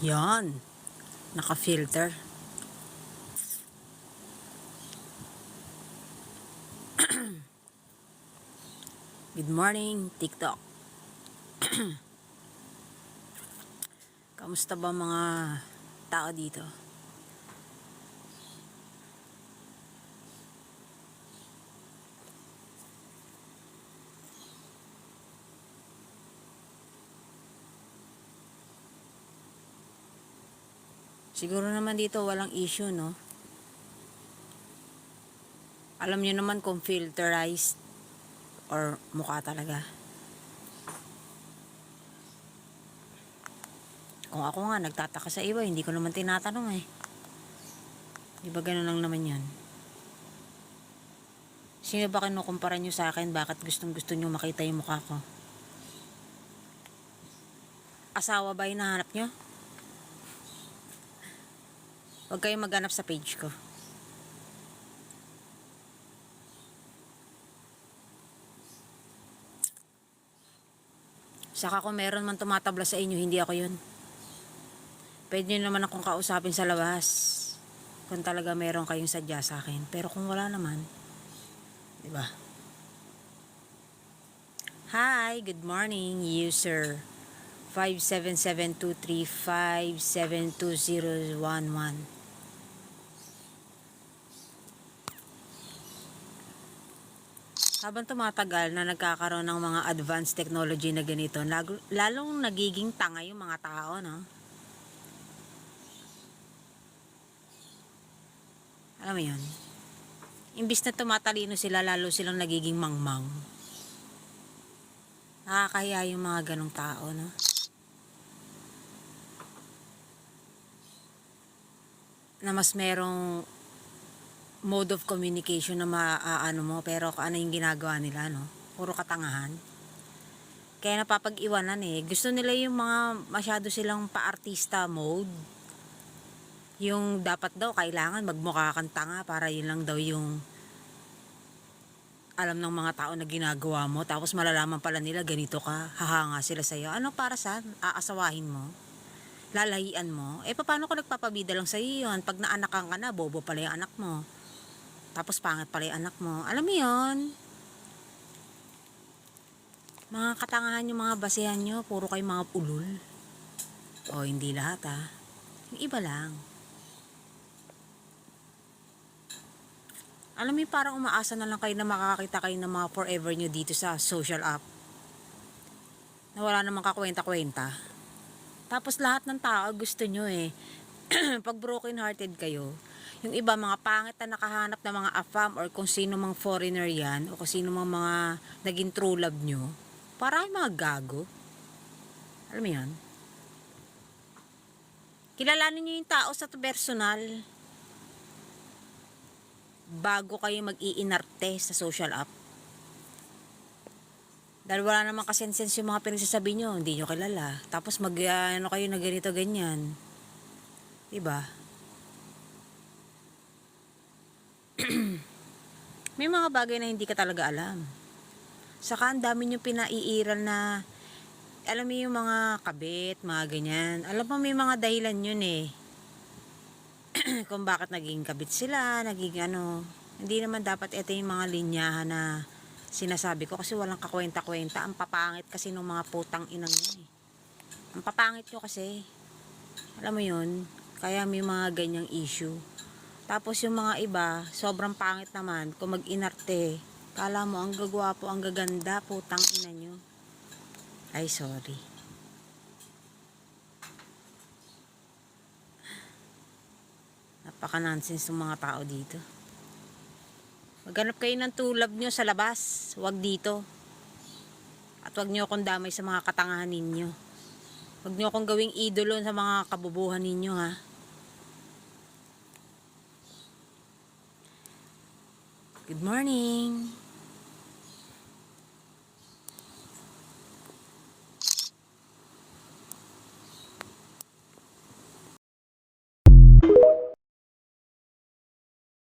Yan. Naka-filter. Good morning, TikTok. Kamusta ba mga tao dito? Siguro naman dito walang issue, no? Alam niyo naman kung filterized or mukha talaga. Kung ako nga nagtataka sa iba, hindi ko naman tinatanong eh. Di ba ganun lang naman yan? Sino ba kinukumpara nyo sa akin? Bakit gustong gusto nyo makita yung mukha ko? Asawa ba hinahanap nyo? Huwag kayong maghanap sa page ko. Saka kung meron man tumatabla sa inyo, hindi ako yun. Pwede nyo naman akong kausapin sa labas kung talaga meron kayong sadya sa akin. Pero kung wala naman, diba? Hi, good morning, user 57723572011. Habang tumatagal na nagkakaroon ng mga advanced technology na ganito, lalong nagiging tanga yung mga tao, no? Alam mo yun? Imbis na tumatalino sila, lalo silang nagiging mangmang. Nakakahiya yung mga ganong tao, no? Na mas merong mode of communication na maaano mo, pero ano yung ginagawa nila, no? Puro katangahan. Kaya napapag-iwanan eh. Gusto nila yung mga masyado silang pa-artista mode. Yung dapat daw kailangan magmukha kang tanga para yun lang daw yung alam ng mga tao na ginagawa mo. Tapos malalaman pala nila ganito ka, hahanga sila sa'yo. Ano para saan? Aasawahin mo? Lalahian mo? Eh paano kung nagpapabida lang sa'yo yun? Pag naanakan ka na, bobo pala yung anak mo. Tapos pangit pala yung anak mo. Alam mo yun? Mga katangahan yung mga basehan nyo. Puro kayo mga ulol. O hindi lahat ah. Yung iba lang. Alam mo parang umaasa na lang kayo na makakita kayo ng mga forever nyo dito sa social app. Na wala namang kakwenta-kwenta. Tapos lahat ng tao gusto nyo eh. Pag broken hearted kayo, yung iba mga pangit na nakahanap ng mga afam or kung sino mang foreigner yan o kung sino mang mga naging true love nyo, para mga gago. Alam mo yan? Kilalanin nyo yung tao sa personal bago kayo mag-iinarte sa social app. Dahil wala naman kasensense yung mga pinagsasabi nyo, hindi nyo kilala. Tapos ano kayo na ganito ganyan. Diba? May mga bagay na hindi ka talaga alam. Saka ang dami nyo pinaiiral na, alam mo yung mga kabit, mga ganyan. Alam mo may mga dahilan yun eh. Kung bakit naging kabit sila, naging ano. Hindi naman dapat ito yung mga linyahan na sinasabi ko kasi walang kakwenta-kwenta. Ang papangit kasi ng mga putang inang yan eh. Ang papangit nyo kasi. Alam mo yun? Kaya may mga ganyang issue. Tapos yung mga iba, sobrang pangit naman. Kung mag-inarte, kala mo ang gagwapo, ang gaganda, putang ina nyo. Ay, sorry. Napaka-nonsense ng mga tao dito. Maghanap kayo ng tulab nyo sa labas. Huwag dito. At huwag nyo akong damay sa mga katangahan ninyo. Huwag nyo akong gawing idolo sa mga kabubuhan ninyo, ha. Good morning.